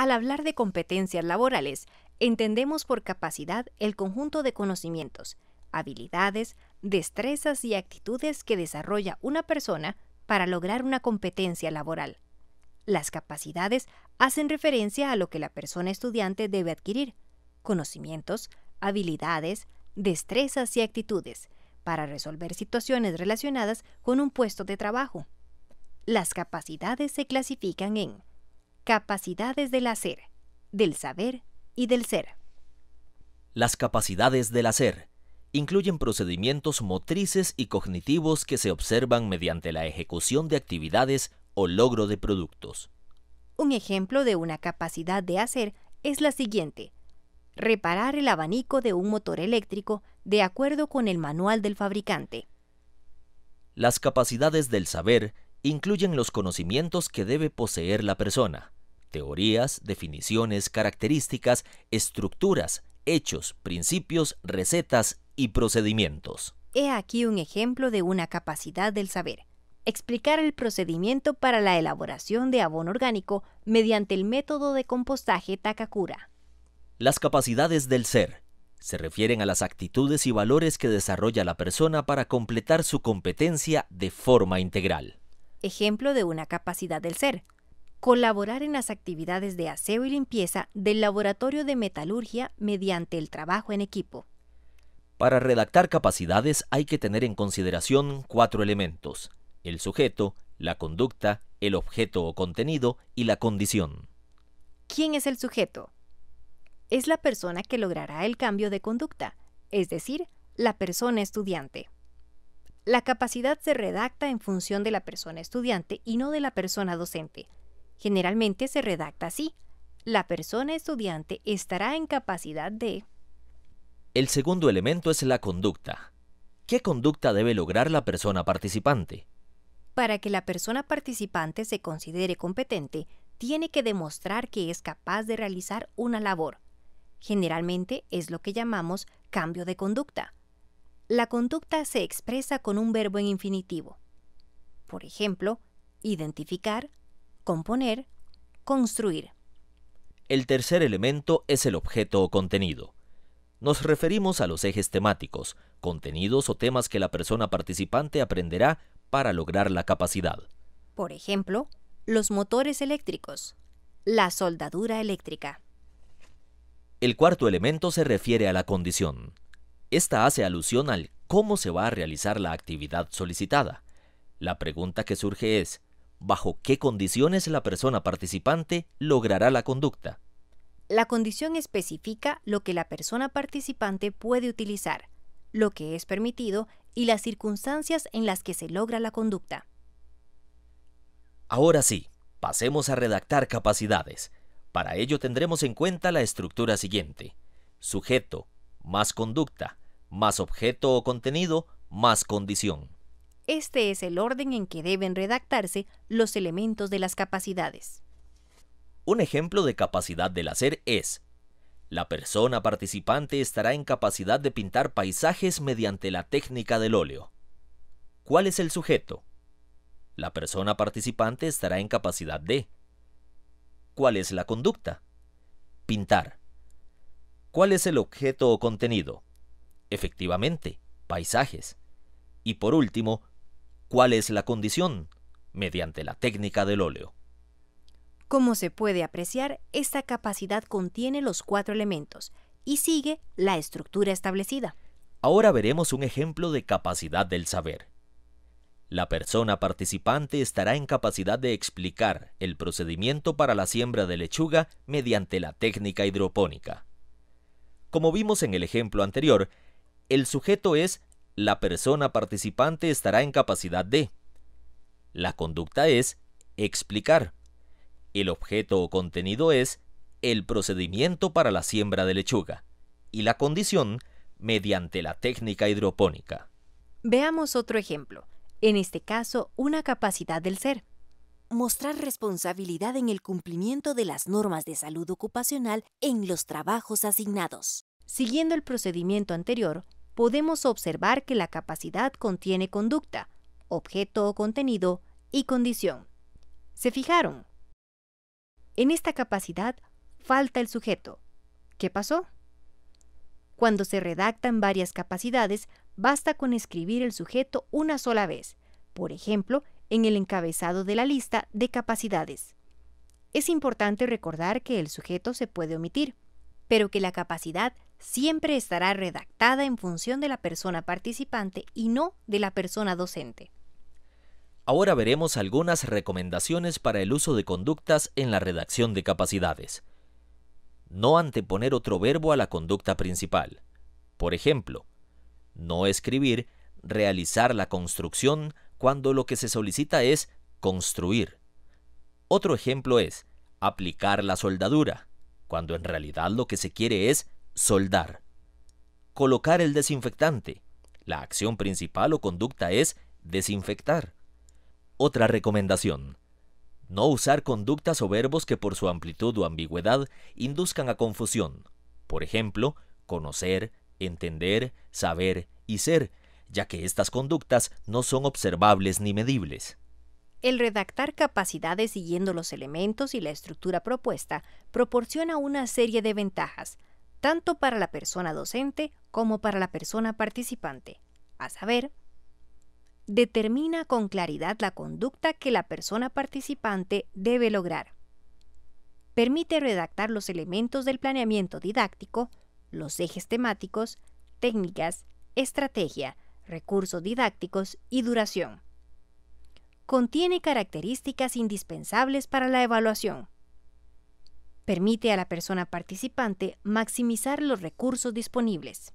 Al hablar de competencias laborales, entendemos por capacidad el conjunto de conocimientos, habilidades, destrezas y actitudes que desarrolla una persona para lograr una competencia laboral. Las capacidades hacen referencia a lo que la persona estudiante debe adquirir, conocimientos, habilidades, destrezas y actitudes, para resolver situaciones relacionadas con un puesto de trabajo. Las capacidades se clasifican en capacidades del hacer, del saber y del ser. Las capacidades del hacer incluyen procedimientos motrices y cognitivos que se observan mediante la ejecución de actividades o logro de productos. Un ejemplo de una capacidad de hacer es la siguiente: reparar el abanico de un motor eléctrico de acuerdo con el manual del fabricante. Las capacidades del saber incluyen los conocimientos que debe poseer la persona, teorías, definiciones, características, estructuras, hechos, principios, recetas y procedimientos. He aquí un ejemplo de una capacidad del saber: explicar el procedimiento para la elaboración de abono orgánico mediante el método de compostaje Takakura. Las capacidades del ser se refieren a las actitudes y valores que desarrolla la persona para completar su competencia de forma integral. Ejemplo de una capacidad del ser: colaborar en las actividades de aseo y limpieza del laboratorio de metalurgia mediante el trabajo en equipo. Para redactar capacidades hay que tener en consideración 4 elementos: el sujeto, la conducta, el objeto o contenido y la condición. ¿Quién es el sujeto? Es la persona que logrará el cambio de conducta, es decir, la persona estudiante. La capacidad se redacta en función de la persona estudiante y no de la persona docente. Generalmente se redacta así: la persona estudiante estará en capacidad de... El segundo elemento es la conducta. ¿Qué conducta debe lograr la persona participante? Para que la persona participante se considere competente, tiene que demostrar que es capaz de realizar una labor. Generalmente es lo que llamamos cambio de conducta. La conducta se expresa con un verbo en infinitivo. Por ejemplo, identificar, componer, construir. El tercer elemento es el objeto o contenido. Nos referimos a los ejes temáticos, contenidos o temas que la persona participante aprenderá para lograr la capacidad. Por ejemplo, los motores eléctricos, la soldadura eléctrica. El cuarto elemento se refiere a la condición. Esta hace alusión al cómo se va a realizar la actividad solicitada. La pregunta que surge es: ¿bajo qué condiciones la persona participante logrará la conducta? La condición especifica lo que la persona participante puede utilizar, lo que es permitido y las circunstancias en las que se logra la conducta. Ahora sí, pasemos a redactar capacidades. Para ello tendremos en cuenta la estructura siguiente: sujeto, más conducta, más objeto o contenido, más condición. Este es el orden en que deben redactarse los elementos de las capacidades. Un ejemplo de capacidad del hacer es: la persona participante estará en capacidad de pintar paisajes mediante la técnica del óleo. ¿Cuál es el sujeto? La persona participante estará en capacidad de. ¿Cuál es la conducta? Pintar. ¿Cuál es el objeto o contenido? Efectivamente, paisajes. Y por último, ¿cuál es la condición? Mediante la técnica del óleo. Como se puede apreciar, esta capacidad contiene los 4 elementos y sigue la estructura establecida. Ahora veremos un ejemplo de capacidad del saber. La persona participante estará en capacidad de explicar el procedimiento para la siembra de lechuga mediante la técnica hidropónica. Como vimos en el ejemplo anterior, el sujeto es: la persona participante estará en capacidad de. La conducta es: explicar. El objeto o contenido es: el procedimiento para la siembra de lechuga. Y la condición: mediante la técnica hidropónica. Veamos otro ejemplo. En este caso, una capacidad del ser: mostrar responsabilidad en el cumplimiento de las normas de salud ocupacional en los trabajos asignados. Siguiendo el procedimiento anterior, podemos observar que la capacidad contiene conducta, objeto o contenido y condición. ¿Se fijaron? En esta capacidad, falta el sujeto. ¿Qué pasó? Cuando se redactan varias capacidades, basta con escribir el sujeto una sola vez, por ejemplo, en el encabezado de la lista de capacidades. Es importante recordar que el sujeto se puede omitir, pero que la capacidad siempre estará redactada en función de la persona participante y no de la persona docente. Ahora veremos algunas recomendaciones para el uso de conductas en la redacción de capacidades. No anteponer otro verbo a la conducta principal. Por ejemplo, no escribir realizar la construcción cuando lo que se solicita es construir. Otro ejemplo es aplicar la soldadura, cuando en realidad lo que se quiere es soldar. Colocar el desinfectante. La acción principal o conducta es desinfectar. Otra recomendación: no usar conductas o verbos que por su amplitud o ambigüedad induzcan a confusión. Por ejemplo, conocer, entender, saber y ser, ya que estas conductas no son observables ni medibles. El redactar capacidades siguiendo los elementos y la estructura propuesta proporciona una serie de ventajas, tanto para la persona docente como para la persona participante, a saber, determina con claridad la conducta que la persona participante debe lograr. Permite redactar los elementos del planeamiento didáctico, los ejes temáticos, técnicas, estrategia, recursos didácticos y duración. Contiene características indispensables para la evaluación. Permite a la persona participante maximizar los recursos disponibles.